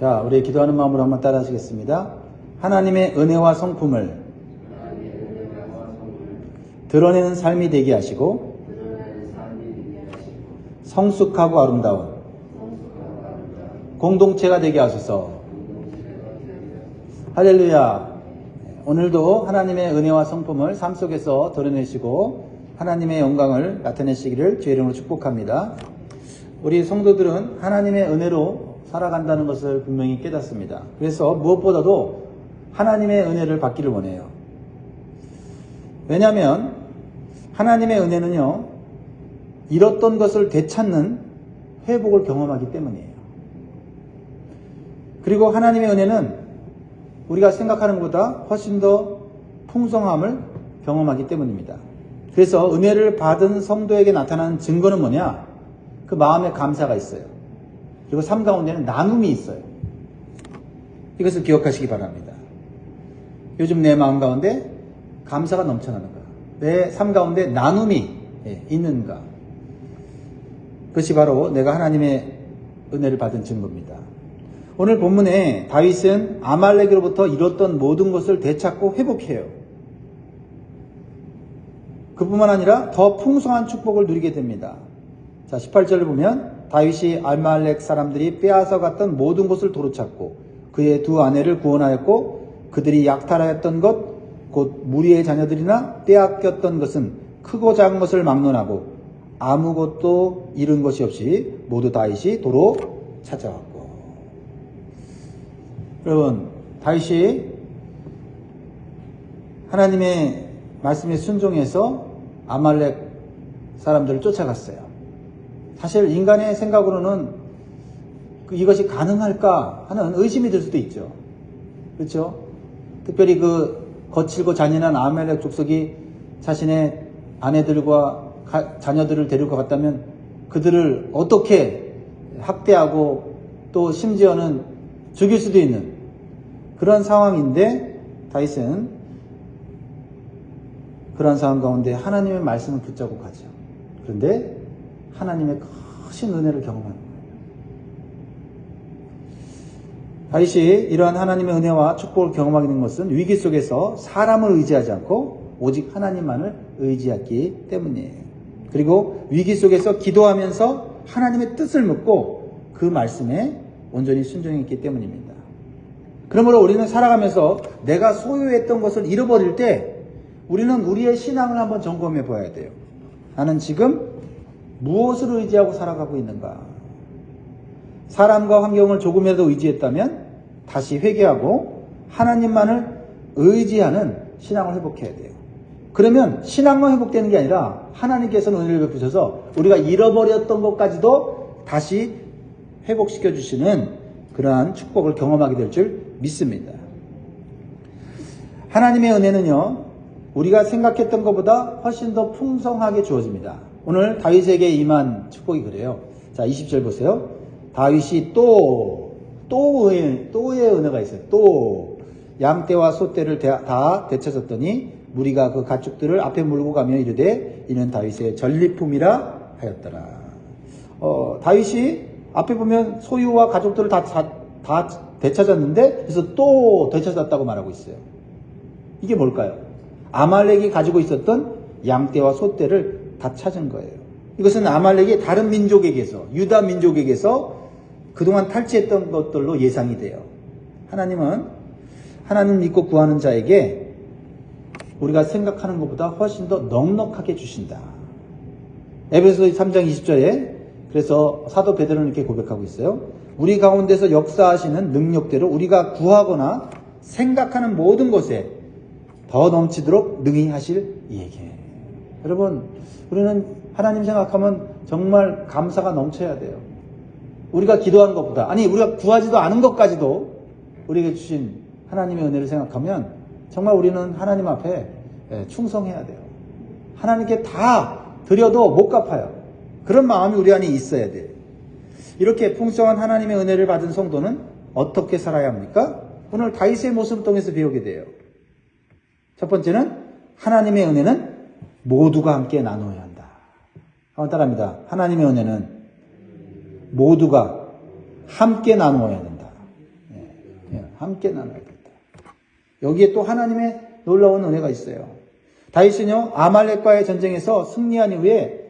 자, 우리 기도하는 마음으로 한번 따라 하시겠습니다. 하나님의 은혜와 성품을 드러내는 삶이 되게 하시고 성숙하고 아름다운 공동체가 되게 하소서. 할렐루야. 오늘도 하나님의 은혜와 성품을 삶 속에서 드러내시고 하나님의 영광을 나타내시기를 주의 이름으로 축복합니다. 우리 성도들은 하나님의 은혜로 살아간다는 것을 분명히 깨닫습니다. 그래서 무엇보다도 하나님의 은혜를 받기를 원해요. 왜냐하면 하나님의 은혜는요, 잃었던 것을 되찾는 회복을 경험하기 때문이에요. 그리고 하나님의 은혜는 우리가 생각하는 것보다 훨씬 더 풍성함을 경험하기 때문입니다. 그래서 은혜를 받은 성도에게 나타나는 증거는 뭐냐? 그 마음에 감사가 있어요. 그리고 삶 가운데는 나눔이 있어요. 이것을 기억하시기 바랍니다. 요즘 내 마음 가운데 감사가 넘쳐나는가? 내 삶 가운데 나눔이 있는가? 그것이 바로 내가 하나님의 은혜를 받은 증거입니다. 오늘 본문에 다윗은 아말렉으로부터 잃었던 모든 것을 되찾고 회복해요. 그뿐만 아니라 더 풍성한 축복을 누리게 됩니다. 자, 18절을 보면 다윗이 아말렉 사람들이 빼앗아 갔던 모든 것을 도로찾고 그의 두 아내를 구원하였고 그들이 약탈하였던 것 곧 무리의 자녀들이나 빼앗겼던 것은 크고 작은 것을 막론하고 아무것도 잃은 것이 없이 모두 다윗이 도로 찾아왔고. 여러분, 다윗이 하나님의 말씀에 순종해서 아말렉 사람들을 쫓아갔어요. 사실 인간의 생각으로는 이것이 가능할까 하는 의심이 들 수도 있죠. 그렇죠? 특별히 그 거칠고 잔인한 아말렉 족속이 자신의 아내들과 자녀들을 데리고 갔다면 그들을 어떻게 학대하고 또 심지어는 죽일 수도 있는 그런 상황인데 다윗은 그런 상황 가운데 하나님의 말씀을 붙잡고 가죠. 그런데 하나님의 크신 은혜를 경험하는 거예요. 다윗이 이러한 하나님의 은혜와 축복을 경험하게 된 것은 위기 속에서 사람을 의지하지 않고 오직 하나님만을 의지했기 때문이에요. 그리고 위기 속에서 기도하면서 하나님의 뜻을 묻고 그 말씀에 온전히 순종했기 때문입니다. 그러므로 우리는 살아가면서 내가 소유했던 것을 잃어버릴 때 우리는 우리의 신앙을 한번 점검해 봐야 돼요. 나는 지금 무엇을 의지하고 살아가고 있는가? 사람과 환경을 조금이라도 의지했다면 다시 회개하고 하나님만을 의지하는 신앙을 회복해야 돼요. 그러면 신앙만 회복되는 게 아니라 하나님께서는 은혜를 베푸셔서 우리가 잃어버렸던 것까지도 다시 회복시켜 주시는 그러한 축복을 경험하게 될 줄 믿습니다. 하나님의 은혜는요, 우리가 생각했던 것보다 훨씬 더 풍성하게 주어집니다. 오늘 다윗에게 임한 축복이 그래요. 자, 20절 보세요. 다윗이 또의 은혜가 있어요. 또 양떼와 소떼를 다 되찾았더니 무리가 그 가축들을 앞에 몰고 가며 이르되 이는 다윗의 전리품이라 하였더라. 다윗이 앞에 보면 소유와 가족들을 다 되찾았는데 그래서 또 되찾았다고 말하고 있어요. 이게 뭘까요? 아말렉이 가지고 있었던 양떼와 소떼를 다 찾은 거예요. 이것은 아말렉이 다른 민족에게서, 유다 민족에게서 그동안 탈취했던 것들로 예상이 돼요. 하나님은 하나님 믿고 구하는 자에게 우리가 생각하는 것보다 훨씬 더 넉넉하게 주신다. 에베소서 3장 20절에 그래서 사도 베드로는 이렇게 고백하고 있어요. 우리 가운데서 역사하시는 능력대로 우리가 구하거나 생각하는 모든 것에 더 넘치도록 능히 하실 이에게. 여러분, 우리는 하나님 생각하면 정말 감사가 넘쳐야 돼요. 우리가 기도하는 것보다, 아니 우리가 구하지도 않은 것까지도 우리에게 주신 하나님의 은혜를 생각하면 정말 우리는 하나님 앞에 충성해야 돼요. 하나님께 다 드려도 못 갚아요. 그런 마음이 우리 안에 있어야 돼요. 이렇게 풍성한 하나님의 은혜를 받은 성도는 어떻게 살아야 합니까? 오늘 다윗의 모습을 통해서 배우게 돼요. 첫 번째는 하나님의 은혜는 모두가 함께 나누어야 한다. 한번 따라합니다. 하나님의 은혜는 모두가 함께 나누어야 된다. 함께 나눠야겠다. 여기에 또 하나님의 놀라운 은혜가 있어요. 다윗은요, 아말렉과의 전쟁에서 승리한 이후에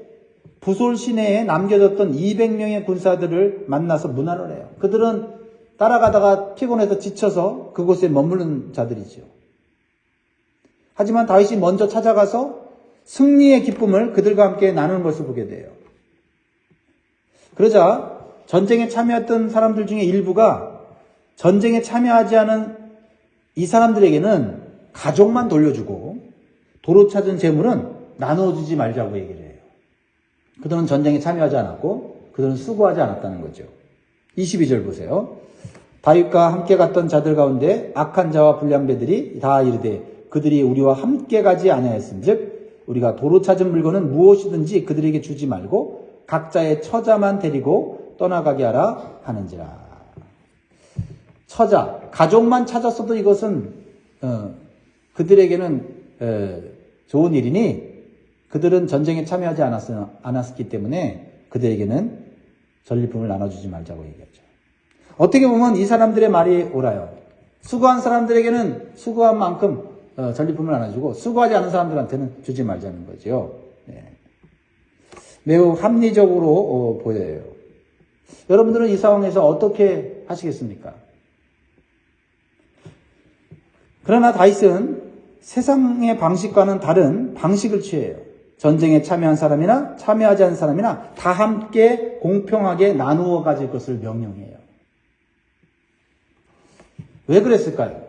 부솔 시내에 남겨졌던 200명의 군사들을 만나서 문안을 해요. 그들은 따라가다가 피곤해서 지쳐서 그곳에 머무른 자들이죠. 하지만 다윗이 먼저 찾아가서 승리의 기쁨을 그들과 함께 나누는 것을 보게 돼요. 그러자 전쟁에 참여했던 사람들 중에 일부가 전쟁에 참여하지 않은 이 사람들에게는 가족만 돌려주고 도로 찾은 재물은 나눠주지 말자고 얘기를 해요. 그들은 전쟁에 참여하지 않았고 그들은 수고하지 않았다는 거죠. 22절 보세요. 다윗과 함께 갔던 자들 가운데 악한 자와 불량배들이 다 이르되 그들이 우리와 함께 가지 아니하였은즉 우리가 도로 찾은 물건은 무엇이든지 그들에게 주지 말고 각자의 처자만 데리고 떠나가게 하라 하는지라. 처자, 가족만 찾았어도 이것은 그들에게는 좋은 일이니 그들은 전쟁에 참여하지 않았기 때문에 그들에게는 전리품을 나눠주지 말자고 얘기하죠. 어떻게 보면 이 사람들의 말이 옳아요. 수고한 사람들에게는 수고한 만큼 전리품을 나눠주고 수고하지 않은 사람들한테는 주지 말자는 거죠. 네. 매우 합리적으로 보여요. 여러분들은 이 상황에서 어떻게 하시겠습니까? 그러나 다윗은 세상의 방식과는 다른 방식을 취해요. 전쟁에 참여한 사람이나 참여하지 않은 사람이나 다 함께 공평하게 나누어 가질 것을 명령해요. 왜 그랬을까요?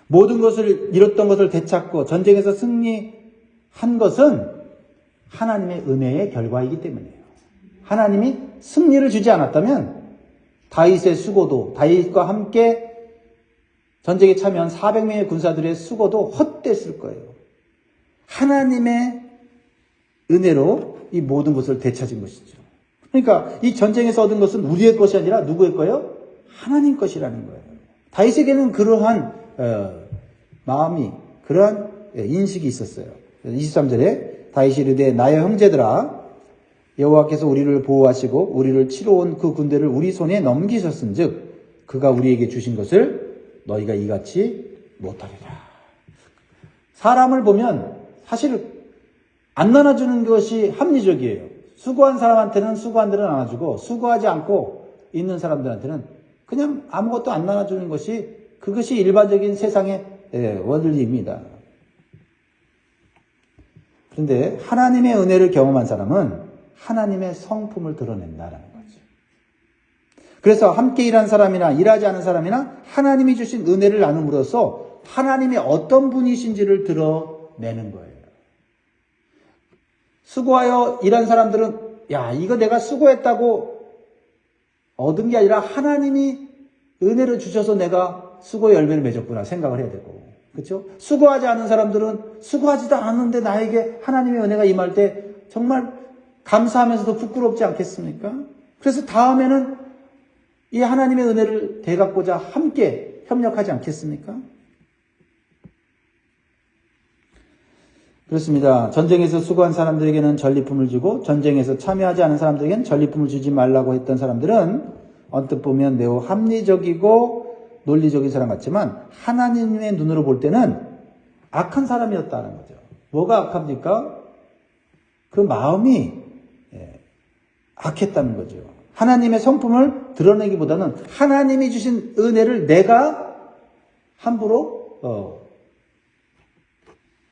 모든 것을 잃었던 것을 되찾고 전쟁에서 승리한 것은 하나님의 은혜의 결과이기 때문이에요. 하나님이 승리를 주지 않았다면 다윗의 수고도, 다윗과 함께 전쟁에 참여한 400명의 군사들의 수고도 헛됐을 거예요. 하나님의 은혜로 이 모든 것을 되찾은 것이죠. 그러니까 이 전쟁에서 얻은 것은 우리의 것이 아니라 누구의 거예요? 하나님 것이라는 거예요. 다윗에게는 그러한 마음이, 그러한 인식이 있었어요. 23절에 다윗이 이르되 나의 형제들아 여호와께서 우리를 보호하시고 우리를 치러 온 그 군대를 우리 손에 넘기셨은즉 그가 우리에게 주신 것을 너희가 이같이 못하리라. 사람을 보면 사실 안 나눠주는 것이 합리적이에요. 수고한 사람한테는 수고한 대로 나눠주고 수고하지 않고 있는 사람들한테는 그냥 아무것도 안 나눠주는 것이 그것이 일반적인 세상의 원리입니다. 그런데 하나님의 은혜를 경험한 사람은 하나님의 성품을 드러낸다라는 거죠. 그래서 함께 일한 사람이나 일하지 않은 사람이나 하나님이 주신 은혜를 나눔으로써 하나님이 어떤 분이신지를 드러내는 거예요. 수고하여 일한 사람들은 야, 이거 내가 수고했다고 얻은 게 아니라 하나님이 은혜를 주셔서 내가 수고의 열매를 맺었구나 생각을 해야 되고, 그렇죠? 수고하지 않은 사람들은 수고하지도 않았는데 나에게 하나님의 은혜가 임할 때 정말 감사하면서도 부끄럽지 않겠습니까? 그래서 다음에는 이 하나님의 은혜를 되갚고자 함께 협력하지 않겠습니까? 그렇습니다. 전쟁에서 수고한 사람들에게는 전리품을 주고 전쟁에서 참여하지 않은 사람들에게는 전리품을 주지 말라고 했던 사람들은 언뜻 보면 매우 합리적이고 논리적인 사람 같지만 하나님의 눈으로 볼 때는 악한 사람이었다는 거죠. 뭐가 악합니까? 그 마음이 악했다는 거죠. 하나님의 성품을 드러내기보다는 하나님이 주신 은혜를 내가 함부로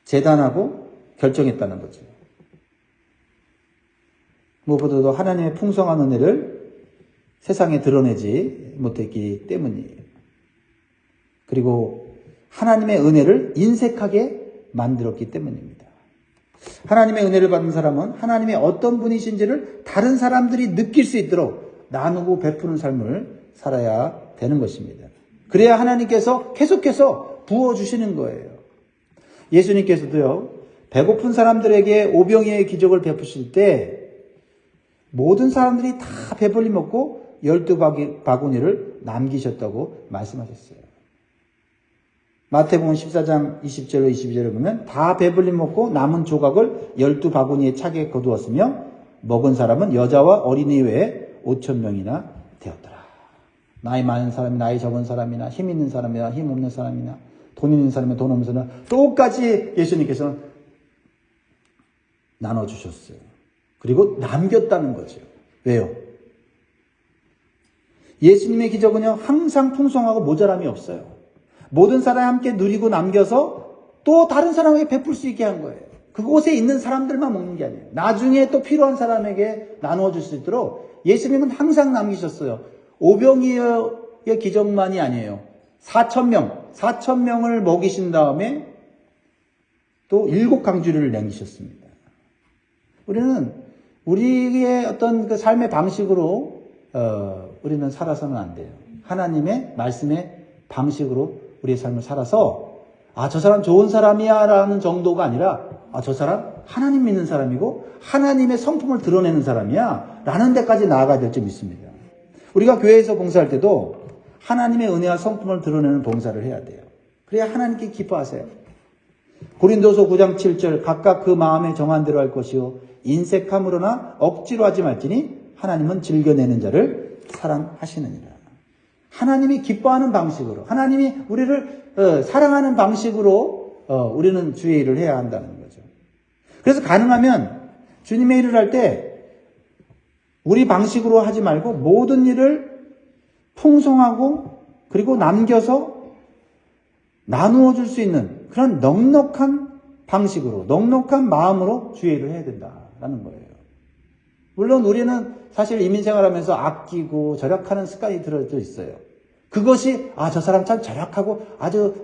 재단하고 결정했다는 거죠. 무엇보다도 하나님의 풍성한 은혜를 세상에 드러내지 못했기 때문이에요. 그리고 하나님의 은혜를 인색하게 만들었기 때문입니다. 하나님의 은혜를 받은 사람은 하나님의 어떤 분이신지를 다른 사람들이 느낄 수 있도록 나누고 베푸는 삶을 살아야 되는 것입니다. 그래야 하나님께서 계속해서 부어주시는 거예요. 예수님께서도요, 배고픈 사람들에게 오병이의 기적을 베푸실 때 모든 사람들이 다 배불리 먹고 12바구니를 남기셨다고 말씀하셨어요. 마태복음 14장 20절로 22절을 보면 다 배불리 먹고 남은 조각을 12바구니에 차게 거두었으며 먹은 사람은 여자와 어린이 외에 5,000명이나 되었더라. 나이 많은 사람이나 나이 적은 사람이나 힘 있는 사람이나 힘 없는 사람이나 돈 있는 사람이나 돈 없는 사람이나 똑같이 예수님께서는 나눠주셨어요. 그리고 남겼다는 거죠. 왜요? 예수님의 기적은요, 항상 풍성하고 모자람이 없어요. 모든 사람이 함께 누리고 남겨서 또 다른 사람에게 베풀 수 있게 한 거예요. 그곳에 있는 사람들만 먹는 게 아니에요. 나중에 또 필요한 사람에게 나누어 줄 수 있도록 예수님은 항상 남기셨어요. 오병이어의 기적만이 아니에요. 4,000명을 먹이신 다음에 또 7강주리를 남기셨습니다. 우리는 우리의 어떤 그 삶의 방식으로 우리는 살아서는 안 돼요. 하나님의 말씀의 방식으로 우리의 삶을 살아서 저 사람 좋은 사람이야 라는 정도가 아니라 저 사람 하나님 믿는 사람이고 하나님의 성품을 드러내는 사람이야 라는 데까지 나아가야 될 줄 믿습니다. 우리가 교회에서 봉사할 때도 하나님의 은혜와 성품을 드러내는 봉사를 해야 돼요. 그래야 하나님께 기뻐하세요. 고린도서 9장 7절 각각 그 마음에 정한 대로 할 것이요 인색함으로나 억지로 하지 말지니 하나님은 즐겨내는 자를 사랑하시느니라. 하나님이 기뻐하는 방식으로 하나님이 우리를 사랑하는 방식으로 우리는 주의 일을 해야 한다는 거죠. 그래서 가능하면 주님의 일을 할 때 우리 방식으로 하지 말고 모든 일을 풍성하고 그리고 남겨서 나누어 줄 수 있는 그런 넉넉한 방식으로 넉넉한 마음으로 주의 일을 해야 된다라는 거예요. 물론 우리는 사실 이민생활하면서 아끼고 절약하는 습관이 들어져 있어요. 그것이 저 사람 참 절약하고 아주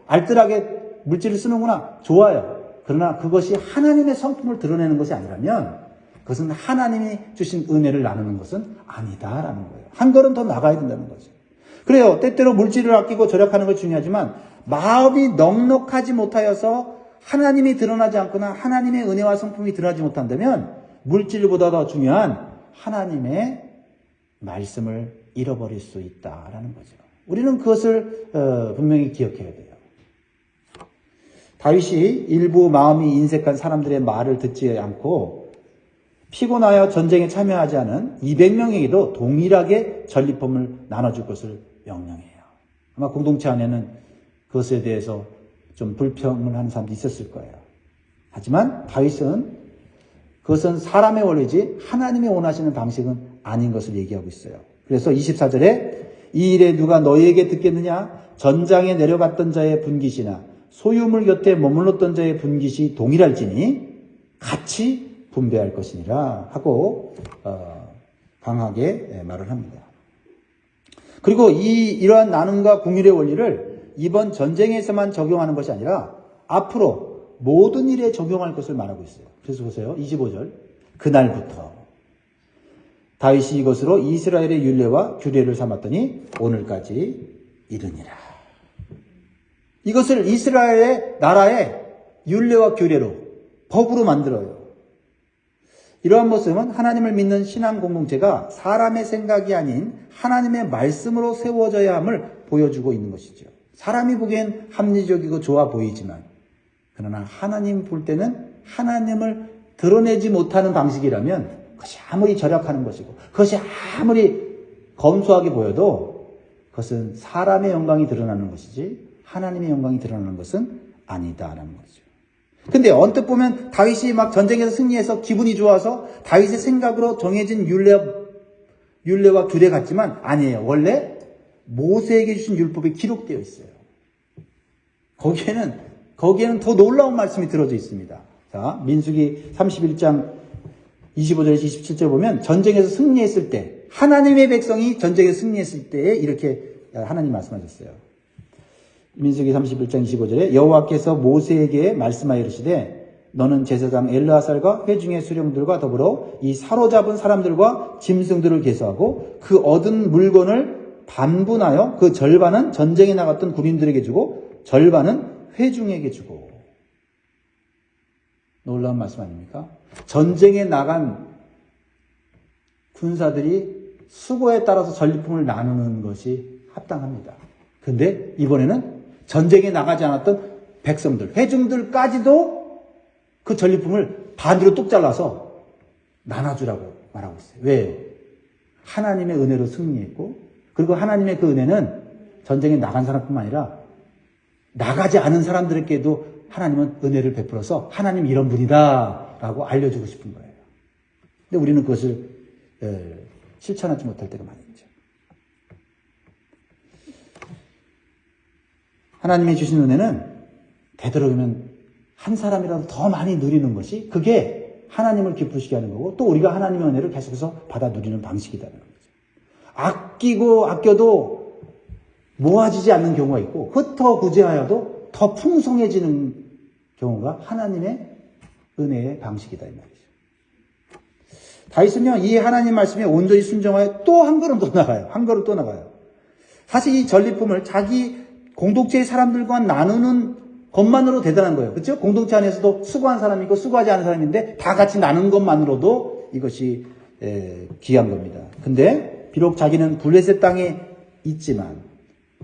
알뜰하게 물질을 쓰는구나. 좋아요. 그러나 그것이 하나님의 성품을 드러내는 것이 아니라면 그것은 하나님이 주신 은혜를 나누는 것은 아니다라는 거예요. 한 걸음 더 나가야 된다는 거죠. 그래요. 때때로 물질을 아끼고 절약하는 것이 중요하지만 마음이 넉넉하지 못하여서 하나님이 드러나지 않거나 하나님의 은혜와 성품이 드러나지 못한다면 물질보다 더 중요한 하나님의 말씀을 잃어버릴 수 있다라는 거죠. 우리는 그것을 분명히 기억해야 돼요. 다윗이 일부 마음이 인색한 사람들의 말을 듣지 않고 피곤하여 전쟁에 참여하지 않은 200명에게도 동일하게 전리품을 나눠줄 것을 명령해요. 아마 공동체 안에는 그것에 대해서 좀 불평을 하는 사람도 있었을 거예요. 하지만 다윗은 그것은 사람의 원리지 하나님이 원하시는 방식은 아닌 것을 얘기하고 있어요. 그래서 24절에 이 일에 누가 너희에게 듣겠느냐? 전장에 내려갔던 자의 분깃이나 소유물 곁에 머물렀던 자의 분깃이 동일할지니 같이 분배할 것이니라 하고 강하게 말을 합니다. 그리고 이러한 나눔과 공율의 원리를 이번 전쟁에서만 적용하는 것이 아니라 앞으로 모든 일에 적용할 것을 말하고 있어요. 그래서 보세요. 25절. 그날부터 다윗이 이것으로 이스라엘의 율례와 규례를 삼았더니 오늘까지 이르니라. 이것을 이스라엘의 나라의 율례와 규례로 법으로 만들어요. 이러한 모습은 하나님을 믿는 신앙 공동체가 사람의 생각이 아닌 하나님의 말씀으로 세워져야 함을 보여주고 있는 것이죠. 사람이 보기엔 합리적이고 좋아 보이지만 그러나 하나님 볼 때는 하나님을 드러내지 못하는 방식이라면 그것이 아무리 절약하는 것이고 그것이 아무리 검소하게 보여도 그것은 사람의 영광이 드러나는 것이지 하나님의 영광이 드러나는 것은 아니다라는 거죠. 근데 언뜻 보면 다윗이 막 전쟁에서 승리해서 기분이 좋아서 다윗의 생각으로 정해진 율례와 규례 같지만 아니에요. 원래 모세에게 주신 율법이 기록되어 있어요. 거기에는 더 놀라운 말씀이 들어져 있습니다. 자, 민수기 31장 25절에서 27절 보면 전쟁에서 승리했을 때 하나님의 백성이 전쟁에서 승리했을 때에 이렇게 하나님 말씀하셨어요. 민수기 31장 25절에 여호와께서 모세에게 말씀하여 이르시되 너는 제사장 엘르아살과 회중의 수령들과 더불어 이 사로잡은 사람들과 짐승들을 계수하고 그 얻은 물건을 반분하여 그 절반은 전쟁에 나갔던 군인들에게 주고 절반은 회중에게 주고. 놀라운 말씀 아닙니까? 전쟁에 나간 군사들이 수고에 따라서 전리품을 나누는 것이 합당합니다. 근데 이번에는 전쟁에 나가지 않았던 백성들, 회중들까지도 그 전리품을 반으로 뚝 잘라서 나눠주라고 말하고 있어요. 왜? 하나님의 은혜로 승리했고 그리고 하나님의 그 은혜는 전쟁에 나간 사람뿐만 아니라 나가지 않은 사람들에게도 하나님은 은혜를 베풀어서 하나님 이런 분이다 라고 알려주고 싶은 거예요. 근데 우리는 그것을 실천하지 못할 때가 많이 있죠. 하나님이 주신 은혜는 되도록이면 한 사람이라도 더 많이 누리는 것이 그게 하나님을 기쁘시게 하는 거고 또 우리가 하나님의 은혜를 계속해서 받아 누리는 방식이라는 거죠. 아끼고 아껴도 모아지지 않는 경우가 있고 흩어구제하여도 더 풍성해지는 경우가 하나님의 은혜의 방식이다 이 말이죠. 다윗은요 이 하나님 말씀에 온전히 순종하여 또 한 걸음 더 나가요. 한 걸음 또 나가요. 사실 이 전리품을 자기 공동체의 사람들과 나누는 것만으로 대단한 거예요. 그렇죠? 공동체 안에서도 수고한 사람이 있고 수고하지 않은 사람인데 다 같이 나눈 것만으로도 이것이 귀한 겁니다. 근데 비록 자기는 블레셋 땅에 있지만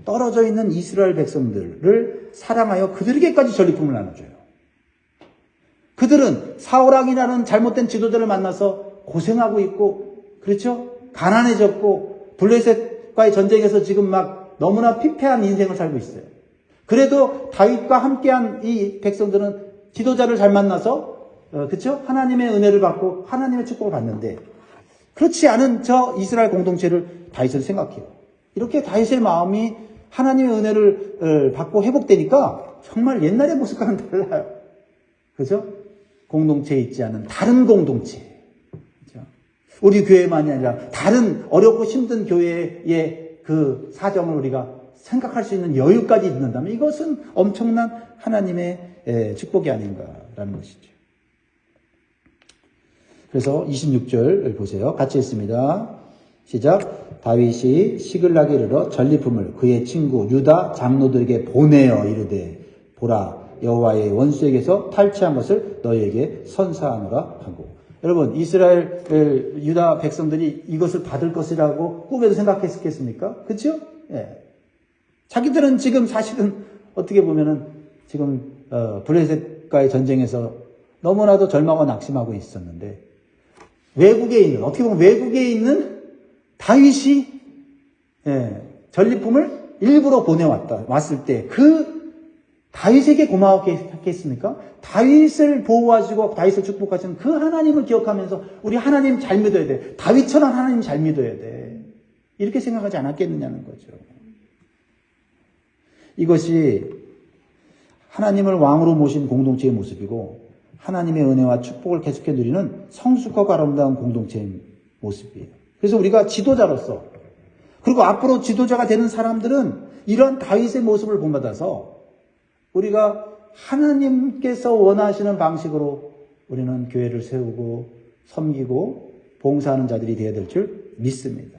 떨어져 있는 이스라엘 백성들을 사랑하여 그들에게까지 전리품을 나눠줘요. 그들은 사울왕이라는 잘못된 지도자를 만나서 고생하고 있고 그렇죠? 가난해졌고 블레셋과의 전쟁에서 지금 막 너무나 피폐한 인생을 살고 있어요. 그래도 다윗과 함께한 이 백성들은 지도자를 잘 만나서 그렇죠? 하나님의 은혜를 받고 하나님의 축복을 받는데 그렇지 않은 저 이스라엘 공동체를 다윗은 생각해요. 이렇게 다윗의 마음이 하나님의 은혜를 받고 회복되니까 정말 옛날의 모습과는 달라요. 그죠? 공동체에 있지 않은 다른 공동체. 그죠? 우리 교회만이 아니라 다른 어렵고 힘든 교회의 그 사정을 우리가 생각할 수 있는 여유까지 있는다면 이것은 엄청난 하나님의 축복이 아닌가라는 것이죠. 그래서 26절 보세요. 같이 읽습니다. 시작. 다윗이 시글락에 이르러 전리품을 그의 친구 유다 장로들에게 보내어 이르되 보라 여호와의 원수에게서 탈취한 것을 너희에게 선사하노라 하고. 여러분 이스라엘 유다 백성들이 이것을 받을 것이라고 꿈에도 생각했겠습니까? 그렇죠? 예. 자기들은 지금 사실은 어떻게 보면은 지금 블레셋과의 전쟁에서 너무나도 절망하고 낙심하고 있었는데 외국에 있는 어떻게 보면 외국에 있는 다윗이 전리품을 일부러 왔을 때 그 다윗에게 고마웠겠습니까? 다윗을 보호하시고 다윗을 축복하시는 그 하나님을 기억하면서 우리 하나님 잘 믿어야 돼. 다윗처럼 하나님 잘 믿어야 돼. 이렇게 생각하지 않았겠느냐는 거죠. 이것이 하나님을 왕으로 모신 공동체의 모습이고 하나님의 은혜와 축복을 계속해 누리는 성숙하고 아름다운 공동체의 모습이에요. 그래서 우리가 지도자로서 그리고 앞으로 지도자가 되는 사람들은 이런 다윗의 모습을 본받아서 우리가 하나님께서 원하시는 방식으로 우리는 교회를 세우고 섬기고 봉사하는 자들이 되어야 될 줄 믿습니다.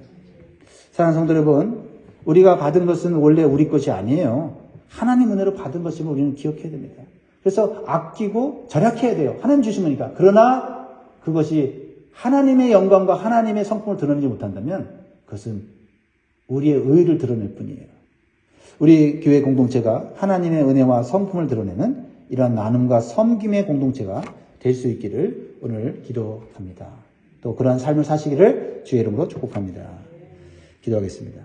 사랑하는 성도 여러분, 우리가 받은 것은 원래 우리 것이 아니에요. 하나님 은혜로 받은 것임을 우리는 기억해야 됩니다. 그래서 아끼고 절약해야 돼요. 하나님 주신 거니까. 그러나 그것이 하나님의 영광과 하나님의 성품을 드러내지 못한다면 그것은 우리의 의의를 드러낼 뿐이에요. 우리 교회 공동체가 하나님의 은혜와 성품을 드러내는 이러한 나눔과 섬김의 공동체가 될 수 있기를 오늘 기도합니다. 또 그러한 삶을 사시기를 주의 이름으로 축복합니다. 기도하겠습니다.